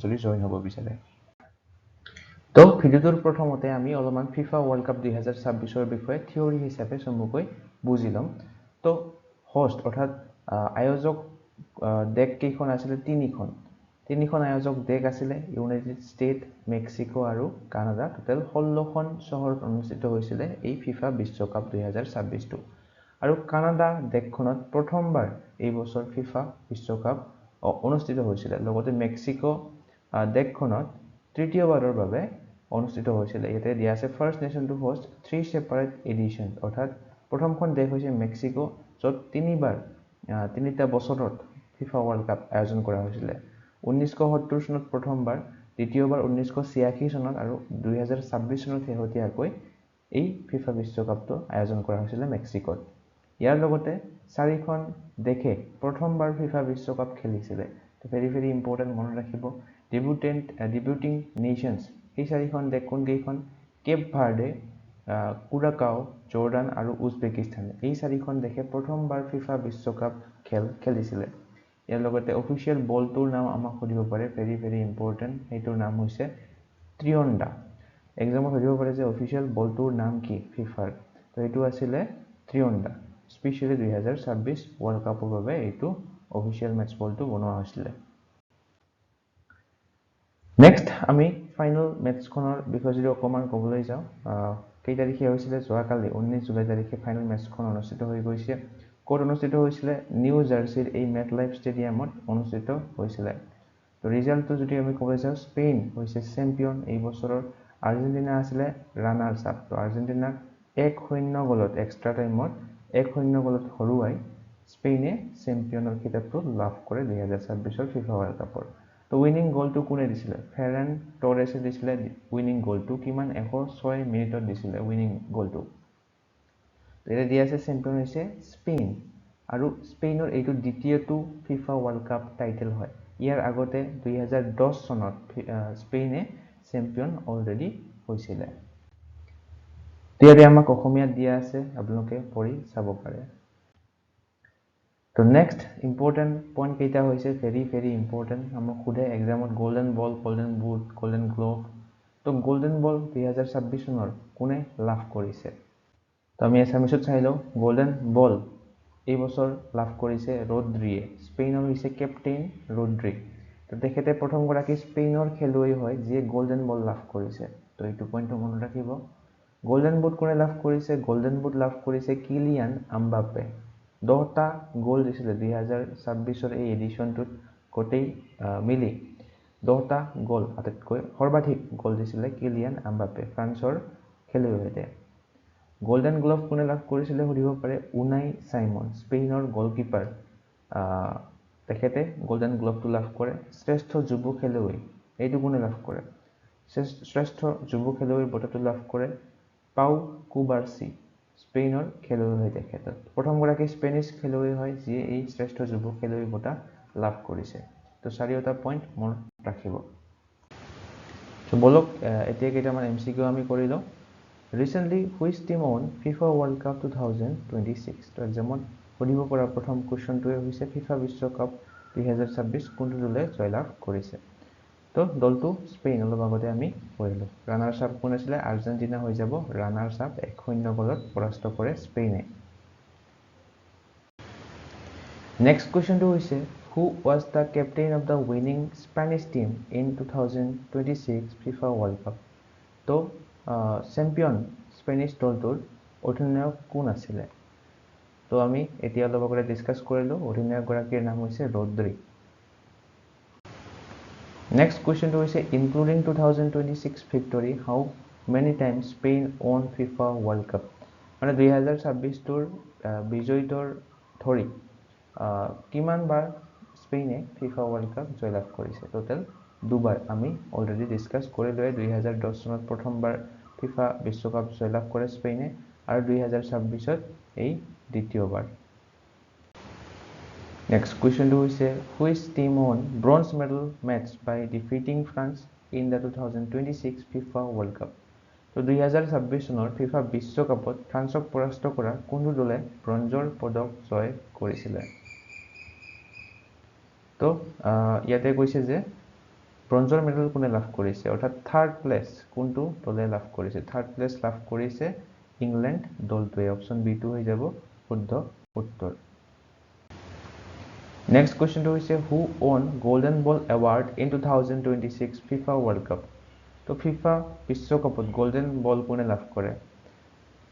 যদি জয়েন হ'ব বিচাৰে তো ভিডিওটোৰ প্ৰথমতে আমি অলপমান ফিফা ওয়াৰ্ল্ড কাপ 2026 বিষয়ে থিওৰি হিচাপে চমুকৈ বুজি লম তো হোস্ট অৰ্থাৎ আয়োজক দেশ কেইখন আছিল তিনিখন আয়োজক দেশ আছিল ইউনাইটেড ষ্টেট মেক্সিকো আৰু কানাডা টোটাল 16খন চহৰত অনুষ্ঠিত হৈছিল এই ফিফা বিশ্বকাপ 2026 টো আৰু কানাডা দেশখনত প্ৰথমবাৰ এই বছৰ ফিফা বিশ্বকাপ অনুষ্ঠিত হৈছিল লগতে মেক্সিকো দেশখনত তৃতীয়বাৰৰ বাবে অনুষ্ঠিত হৈছিল ইয়াতে দিয়া আছে first nation to host 3 separate edition অৰ্থাৎ প্ৰথমখন দেশ হৈছে মেক্সিকো য'ত তিনিটা বছৰত ফিফা ওয়াৰ্ল্ড কাপ আয়োজন কৰা হৈছিল 1970 চনত প্ৰথমবাৰ দ্বিতীয়বাৰ 1986 চনত আৰু 2026 চনত শেহতীয়াকৈ এই ফিফা বিশ্বকাপটো আয়োজন কৰা হৈছিল মেক্সিকোত ইয়াৰ লগতে চাৰিখন দেশে প্ৰথমবাৰ ফিফা বিশ্বকাপ খেলিছিল তো ভেৰি ইম্পৰ্টেন্ট মনত ৰাখিব ডিবিউটিং নেশনস এই চাৰিখন দেশ কোনকেইখন কেপ ভাৰ্ডে কুৰাকাও জৰ্ডান আৰু উজবেকিস্তান এই চাৰিখন দেশে প্ৰথমবাৰ ফিফা বিশ্বকাপ খেলিছিল ইয়াৰ লগতে অফিচিয়েল বলটোৰ নাম আমাক সুধিব পাৰে ভেৰি ইম্পৰ্টেন্ট এইটোৰ নাম হৈছে ত্ৰিয়ন্ডা এক্সামত সুধিব পাৰে যে অফিচিয়েল বলটোৰ নাম কি ফিফাৰ তো এইটো আছিল ত্ৰিয়ন্ডা স্পেশালি 2026 ওয়াৰ্ল্ড কাপৰ বাবে এইটো অফিচিয়েল ম্যাচ বলটো বনোৱা হৈছিল নেক্সট আমি ফাইনাল ম্যাচখনৰ বিষয়ে যদি অকমান ক'বলৈ যাওঁ কেই তাৰিখে হৈছিল যোৱাকালি 19 জুলাই তাৰিখে ফাইনাল ম্যাচখন অনুষ্ঠিত হৈ গৈছে ক'ত অনুষ্ঠিত হৈছিল নিউ জাৰ্সিৰ এই মেটলাইফ ষ্টেডিয়ামত অনুষ্ঠিত হৈছিল তো ৰিজাল্টটো যদি আমি ক'বলৈ যাওঁ স্পেইন হৈছে চেম্পিয়ন এই বছৰৰ আৰ্জেন্টিনা আছিল ৰানাৰ্ছ আপ তো আৰ্জেন্টিনাক 1-0 গলত এক্সট্ৰা টাইমত 1-0 গলত হৰুৱাই স্পেইনে চেম্পিয়নৰ খিতাপটো লাভ কৰে 2026 ফিফা ওয়াৰ্ল্ড কাপৰ তো উইনিং গোলটো কোনে দিছিল ফেৰান টৰেছে দিছিল উইনিং গোলটো কিমান 106 মিনিটত দিছিল উইনিং গোলটো এটা দিয়া আছে চেম্পিয়ন হৈছে স্পেইন আৰু স্পেইনৰ এইটো দ্বিতীয়টো ফিফা ওয়াৰ্ল্ড কাপ টাইটেল হয় ইয়াৰ আগতে 2010 চনত স্পেইনে চেম্পিয়ন অলৰেডি হৈছিল ইয়াতে আমাক অসমীয়াত দিয়া আছে আপোনালোকে পঢ়ি চাব পাৰে তো নেক্সট ইম্পৰ্টেন্ট পইণ্ট কেইটা হৈছে ভেৰি ইম্পৰ্টেন্ট আমাক খুদে এক্সামত golden ball golden boot golden glove তো গোল্ডেন বল 2026 চনৰ কোনে লাভ কৰিছে তো আমি এছামিছত চাই লওঁ গোল্ডেন বল এই বছৰ লাভ কৰিছে ৰড্ৰিয়ে স্পেইনৰ হৈছে কেপ্টেইন ৰড্ৰি তো তেখেতে প্ৰথম গৰাকী স্পেইনৰ খেলুৱৈ হয় যিয়ে গোল্ডেন বল লাভ কৰিছে তো এইটো পইণ্টটো মনত ৰাখিব গোল্ডেন বুট কোনে লাভ কৰিছে গোল্ডেন বুট লাভ কৰিছে কিলিয়ান এমবাপে 10টা গোল দিছিল 2026 এই এডিশনটোত গোটেই মিলি 10টা গোল আটাইতকৈ সৰ্বাধিক গোল দিছিল কিলিয়ান এমবাপে ফ্ৰান্সৰ খেলুৱৈ হয় গোল্ডেন গ্লোভ কোনে লাভ কৰিছিল সুধিব পাৰে উনাই সাইমন স্পেইনৰ গোলকিপাৰ তেখেতে গোল্ডেন গ্লোভটো লাভ কৰে শ্ৰেষ্ঠ যুৱ খেলুৱৈ এইটো কোনে লাভ কৰে শ্ৰেষ্ঠ যুৱ খেলুৱৈৰ বঁটাটো লাভ কৰে পাউ কুবাৰ্চি স্পেইনৰ খেলুৱৈ হয় তেখেত প্ৰথম গৰাকী স্পেনিছ খেলুৱৈ হয় যিয়ে এই শ্ৰেষ্ঠ যুৱ খেলুৱৈ বঁটা লাভ কৰিছে তো চাৰিওটা পইণ্ট মনত ৰাখিব তো বলক এতিয়া কেইটামান এমসিকিউ আমি কৰি লওঁ Recently, which team won FIFA World Cup 2026? তো এক্সামত সুধিব পৰা প্ৰথম কোৱেশ্চনটোৱে হৈছে ফিফা বিশ্বকাপ 2026 কোনটো দলে জয়লাভ কৰিছে তো দলটো স্পেইন অলপ আগতে আমি পঢ়িলো ৰানাৰ্ছ আপ কোন আছিল আৰ্জেন্টিনা হৈ যাব ৰানাৰ্ছ আপ 1-0 গলত পৰাস্ত কৰে স্পেইনে নেক্সট কোৱেশ্চনটো হৈছে who was the captain of the winning Spanish team in 2026 FIFA World Cup তো চেম্পিয়ন স্পেনিছ দলটোৰ অধিনায়ক কোন আছিল তো আমি এতিয়া অলপ আগতে ডিসকাস কৰিলো অধিনায়ক গৰাকীৰ নাম হৈছে ৰড্ৰি নেক্সট কোৱেশ্চনটো হৈছে including 2026 victory how many times Spain won FIFA World Cup মানে 2026 টোৰ বিজয়ীৰ ধৰি কিমান বাৰ স্পেইনে FIFA World Cup জয়লাভ কৰিছে টোটাল দুবাৰ আমি অলৰেডি ডিসকাস কৰিলোৱে 2010 চনত প্ৰথমবাৰ ফিফা বিশ্বকাপ জয়লাভ কৰে স্পেইনে আৰু 2026 ত এই দ্বিতীয়বাৰ নেক্সট কোৱেশ্চনটো হৈছে which team won bronze medal match by defeating France in the 2026 FIFA World Cup তো 2026 চনৰ ফিফা বিশ্বকাপত ফ্ৰান্সক পৰাস্ত কৰা কোনটো দলে ব্ৰঞ্জৰ পদক জয় কৰিছিল তো ইয়াতে কৈছে যে ব্ৰঞ্জৰ মেডেল কোনে লাভ কৰিছে অৰ্থাৎ থাৰ্ড প্লেচ কোনটো দলে লাভ কৰিছে থাৰ্ড প্লেচ লাভ কৰিছে ইংলেণ্ড দলটোৱে অপচন বি টো হৈ যাব শুদ্ধ উত্তৰ নেক্সট কোৱেশ্চনটো হৈছে who won golden ball award in 2026 FIFA World cup তো ফিফা বিশ্বকাপত গোল্ডেন বল কোনে লাভ কৰে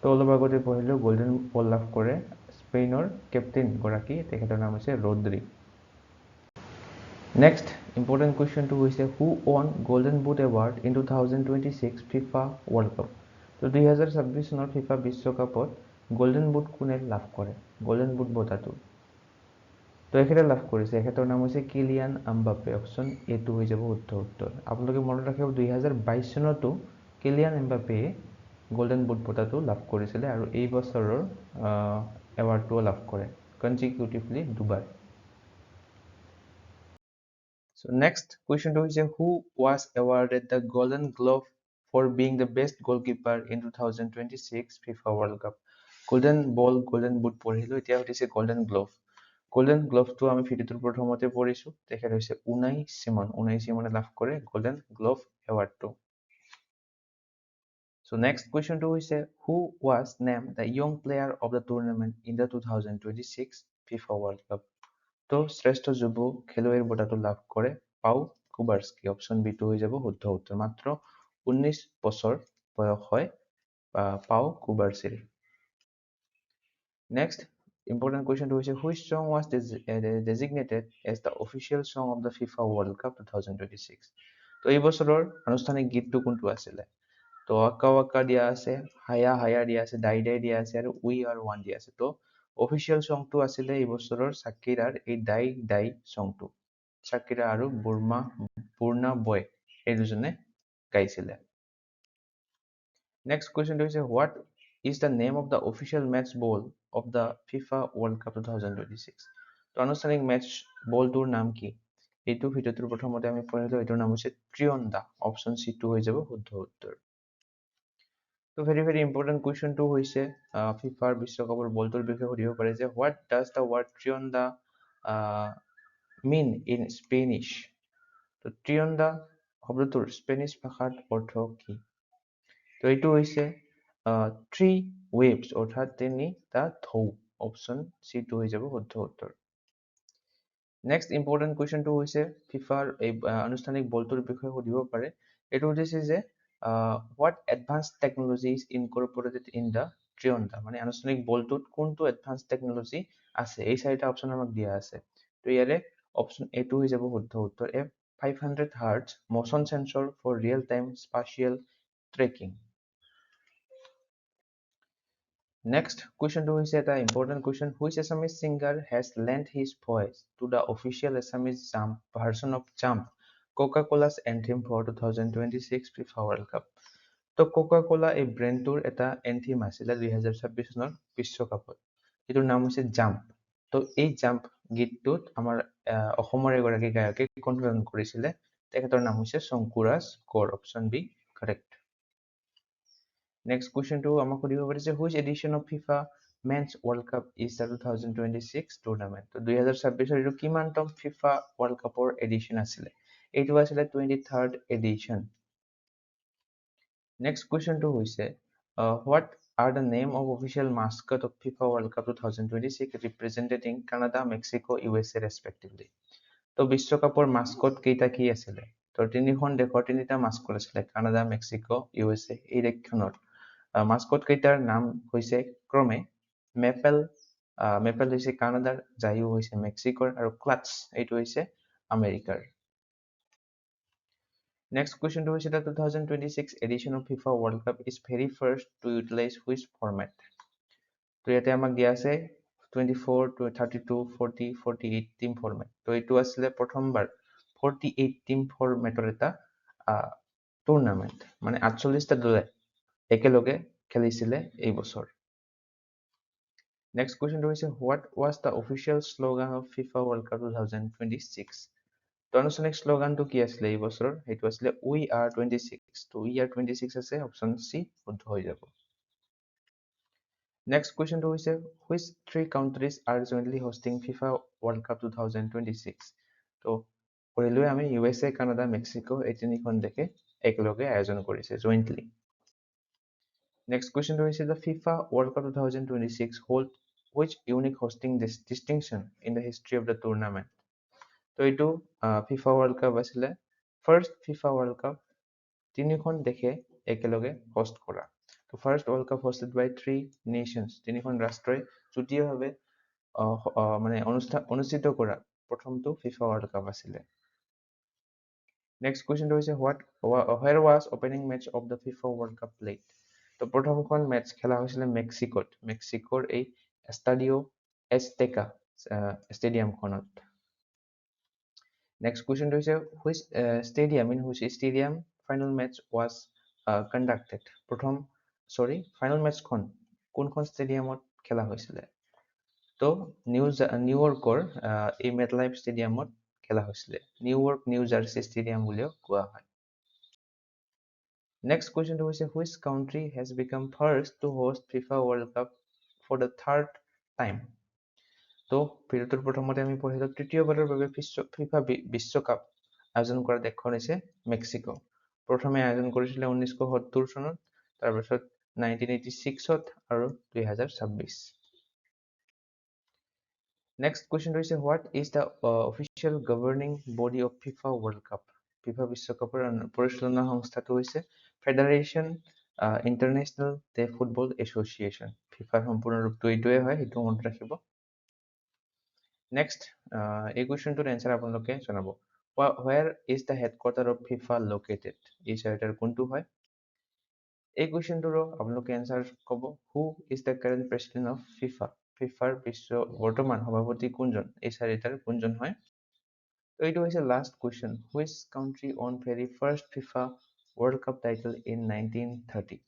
তো অলপ আগতে পঢ়িলো গোল্ডেন বল লাভ কৰে স্পেইনৰ কেপ্টেইন গৰাকী তেখেতৰ নাম হৈছে ৰদ্ৰি Next important question to is who won Golden Boot Award in 2026 FIFA World Cup. তো 2026 চনৰ FIFA বিশ্বকাপত গোল্ডেন বুট কোনে লাভ কৰে গোল্ডেন বুট বঁটাটো তো এখেতে লাভ কৰিছে এখেতৰ নাম হৈছে কিলিয়ান এমবাপে অপচন এ টো হৈ যাব শুদ্ধ উত্তৰ আপোনালোকে মনত ৰাখিব 2022 চনতো কিলিয়ান এমবাপে গোল্ডেন বুট বঁটাটো লাভ কৰিছিলে আৰু এই বছৰৰ এৱাৰ্ডটো লাভ কৰে কনজিকিউটিভলি দুবাৰ So next question to is who was awarded the Golden Glove for being the best goalkeeper in 2026 FIFA World Cup. Golden Ball, Golden Boot পঢ়িলো এতিয়া হইছে Golden Glove. Golden Glove তো আমি ভিডিওটোৰ প্ৰথমতে পঢ়িছো তেখেত হৈছে উনাই সিমনে লাভ কৰে Golden Glove Award টো So next question to is who was named the young player of the tournament in the 2026 FIFA World Cup. তো শ্রেষ্ঠ যুৱ খেলুৱৈৰ বঁটাটো লাভ কৰে পাউ কুবাৰ্স্কি অপচন বি টো হৈ যাব শুদ্ধ উত্তৰ মাত্ৰ 19 বছৰ বয়স হয় পাউ কুবাৰ্চিৰ next important question to which song was designated as the official song of the FIFA World Cup 2026 তো এই বছৰৰ আনুষ্ঠানিক গীতটো কোনটো আছিল তো আকা আকা দিয়া আছে হায়া হায়া দিয়া আছে ডাই ডাই দিয়া আছে আৰু উই আৰ ওয়ান দিয়া আছে তো অফিচিয়েল সংটো আছিল এই বছৰৰ সাকিৰাৰ এই ডাই ডাই সংটো সাকিৰা আৰু পূৰ্ণা বয় এই দুজনে গাইছিলে নেক্সট কোৱেশ্চনটো হৈছে what is the name of the official match ball of the FIFA World Cup 2026 তো আনুষ্ঠানিক ম্যাচ বলটোৰ নাম কি এইটো ভিডিওটোৰ প্ৰথমতে আমি পঢ়িলো এটোৰ নাম হৈছে ত্ৰিয়ন্দা অপচন সি টো হৈ যাব শুদ্ধ উত্তৰ তো very important question to হৈছে ফিফাৰ বিশ্বকাপৰ বলটোৰ বিষয়ে সুধিব পাৰে যে what does the word ত্ৰিয়ন্দা mean in Spanish তো ত্ৰিয়ন্দা শব্দটোৰ স্পেনিছ ভাষাত অৰ্থ কি তো এইটো হৈছে থ্ৰী ওয়েভস অৰ্থাৎ তিনিটা ঢৌ অপচন সি টো হৈ যাব শুদ্ধ উত্তৰ নেক্সট ইম্পৰ্টেণ্ট কুৱেশ্যনটো হৈছে ফিফাৰ এই আনুষ্ঠানিক বলটোৰ বিষয়ে সুধিব পাৰে এইটো সুধিছে যে what advanced technology is incorporated in the ত্ৰিয়ন্দা মানে আনুষ্ঠানিক বলটোত কোনটো এডভান্স টেকনলজি আছে এই চাৰিটা অপচন আমাক দিয়া আছে তো ইয়াৰে অপচন এ টো হৈ যাব শুদ্ধ উত্তৰ এ 500 Hz motion sensor for real time spatial tracking Next question to is a important question. Which Assamese singer has lent his voice to the official Assamese Jump version of Jump, Coca-Cola's anthem for 2026 FIFA World Cup? তো Coca-Cola এই ব্ৰেণ্ডটোৰ এটা এন্থিম আছিল 2026 চনৰ বিশ্বকাপত এইটোৰ নাম হৈছে jump তো এই জাম্প গীতটোত আমাৰ অসমৰ এগৰাকী গায়কে কণ্ঠদান কৰিছিলে তেখেতৰ নাম হৈছে Shankuraj Konwar option B correct Next question to আমাক সুধিব পাৰিছে which edition of FIFA Men's World Cup is the 2026 tournament তো 2026 এৰ কিমানতম FIFA World Cup or edition আছিল এইটো আছিল 23rd edition Next question to হৈছে what are the name of official mascot of FIFA World Cup 2026 representing Canada Mexico USA respectively তো বিশ্বকাপৰ Mascot কেইটা কি আছিল তো তিনিখন দেশৰ তিনিটা মাস্কট আছিল কানাডা মেক্সিকো ইউএসএ এই দেশখনৰ মাস্কট কেইটাৰ নাম হৈছে ক্ৰমে মেপল হৈছে কানাডাৰ জায়ু হৈছে মেক্সিকোৰ আৰু ক্লাটছ এইটো হৈছে আমেৰিকাৰ Next question to is the 2026 edition of FIFA World Cup is very first to utilize which format তো ইয়াতে আমাক দিয়া আছে 24 32 40 48 টিম ফরম্যাট তো এইটো আসলে প্ৰথমবাৰ 48 টিম ফৰম্যাটৰ এটা টুৰ্নামেন্ট মানে 48টা দলে একেলগে খেলিছিলে এই বছৰ Next question to is what was the official slogan of FIFA World Cup 2026 তো আনুষ্ঠানিক স্লোগানটো কি আছিল এই বছৰ সেইটো আছিল we are 26 তো we are 26 আছে অপচন সি শুদ্ধ হৈ যাব Next question to is which three countries are jointly hosting FIFA World Cup 2026 তো ৰেলৱে আমি USA, কানাডা, মেক্সিকো এই তিনিখন দেশে একেলগে আয়োজন কৰিছে জইণ্টলি। নেক্সট কুৱেশ্যনটো হৈছে the FIFA World cup 2026 hold which unique hosting distinction in the history of the tournament? তো এইটো ফিফা ৱৰ্ল্ড কাপ আছিলে ফাৰ্ষ্ট ফিফা ৱৰ্ল্ড কাপ তিনিখন দেশে একেলগে হোষ্ট কৰা। তো ফাৰ্ষ্ট ৱৰ্ল্ড কাপ হোষ্টেড বাই 3 নেশ্যনছ, তিনিখন ৰাষ্ট্ৰই যুটীয়াভাৱে মানে অনুষ্ঠিত কৰা প্ৰথমটো ফিফা ৱৰ্ল্ড কাপ আছিলে। নেক্সট কুৱেশ্যনটো হৈছে where was opening match of the FIFA World Cup played? তো প্ৰথমখন মেটচ খেলা হৈছিলে মেক্সিকোত, মেক্সিকোৰ এই এষ্টাডিও এজটেকা ষ্টেডিয়ামখনত। নেক্সট কুৱেশ্যনটো হৈছে which stadium final match was conducted? Final মেটচখন কোনখন ষ্টেডিয়ামত খেলা হৈছিলে? তো নিউয়ৰ্কৰ এই মেটলাইফ ষ্টেডিয়ামত খেলা হৈছিলে। নিউয়ৰ্ক নিউ জাৰ্চি ষ্টেডিয়াম বুলিও কোৱা হয়। নেক্সট কুৱেশ্যনটো হৈছে which country has become first to host FIFA World Cup for the third time? তো ভিডিঅ'টোৰ প্ৰথমতে আমি পঢ়িলো তৃতীয়বাৰৰ বাবে ফিফা বিশ্বকাপ আয়োজন কৰা দেশখন হৈছে মেক্সিকো। প্ৰথমে আয়োজন কৰিছিলে 1970 চনত, তাৰপিছত 1986ত আৰু 2026। নেক্সট কুৱেশ্যনটো হৈছে what is the official governing body of FIFA World Cup? FIFA বিশ্বকাপৰ পৰিচালনা সংস্থাটো হৈছে Federation Internationale de Football Association. ফিফাৰ সম্পূৰ্ণ ৰূপটো এইটোৱে হয়, সেইটো মনত ৰাখিব। নেক্সট এই কুৱেশ্যনটোৰ এনচাৰ আপোনালোকে জনাব। Where is the headquarter of FIFA located? এই চাৰিটাৰ কোনটো হয়? এই কুৱেশ্যনটোৰো আপোনালোকে এনচাৰ ক'ব। Who is the current president of FIFA? ফিফাৰ বৰ্তমান সভাপতি কোনজন? এই চাৰিটাৰ কোনজন হয়? তো এইটো হৈছে last question. Which country won very first FIFA World Cup title in 1930?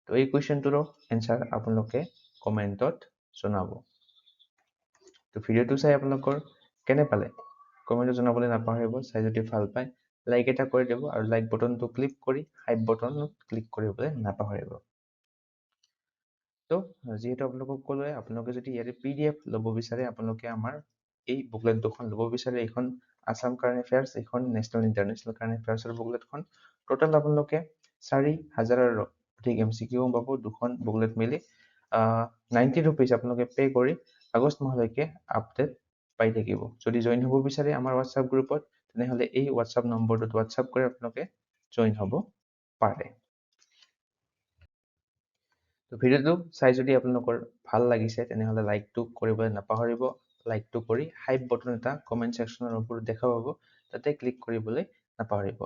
তো এই কুৱেশ্যনটোৰো এনচাৰ আপোনালোকে কমেণ্টত জনাব। তো ভিডিঅ'টো চাই আপোনালোকৰ কেনে পালে কমেণ্টত জনাবলৈ নাপাহৰিব। চাই যদি ভাল পায় লাইক এটা কৰি দিব আৰু লাইক বটনটো ক্লিক কৰি হাইপ বটনত ক্লিক কৰিবলৈ নাপাহৰিব। তো যিহেতু আপোনালোকক ক'লোৱে, আপোনালোকে যদি ইয়াৰে PDF ল'ব বিচাৰে, আপোনালোকে আমাৰ এই বুকলেট দুখন ল'ব বিচাৰে। এইখন আছাম কাৰেণ্ট এফেয়াৰ্ছ, এইখন নেশ্যনেল ইণ্টাৰনেশ্যনেল কাৰেণ্ট এফেয়াৰ্ছৰ বুকলেটখন। টোটেল আপোনালোকে 4,000ৰো অধিক MCQ পাব দুখন বুকলেট মিলি। 90 ৰুপিজ আপোনালোকে পে' কৰি আগষ্ট মাহলৈকে আপডেট পাই থাকিব। যদি জইন হ'ব বিচাৰে আমাৰ হোৱাটছআপ গ্ৰুপত, তেনেহ'লে এই হোৱাটছআপ নম্বৰটোত হোৱাটছআপ কৰি আপোনালোকে জইন হ'ব পাৰে। তো ভিডিঅ'টো চাই যদি আপোনালোকৰ ভাল লাগিছে তেনেহ'লে লাইকটো কৰিবলৈ নাপাহৰিব। লাইকটো কৰি হাইপ বটন এটা কমেণ্ট ছেকশ্যনৰ ওপৰত দেখা পাব, তাতে ক্লিক কৰিবলৈ নাপাহৰিব।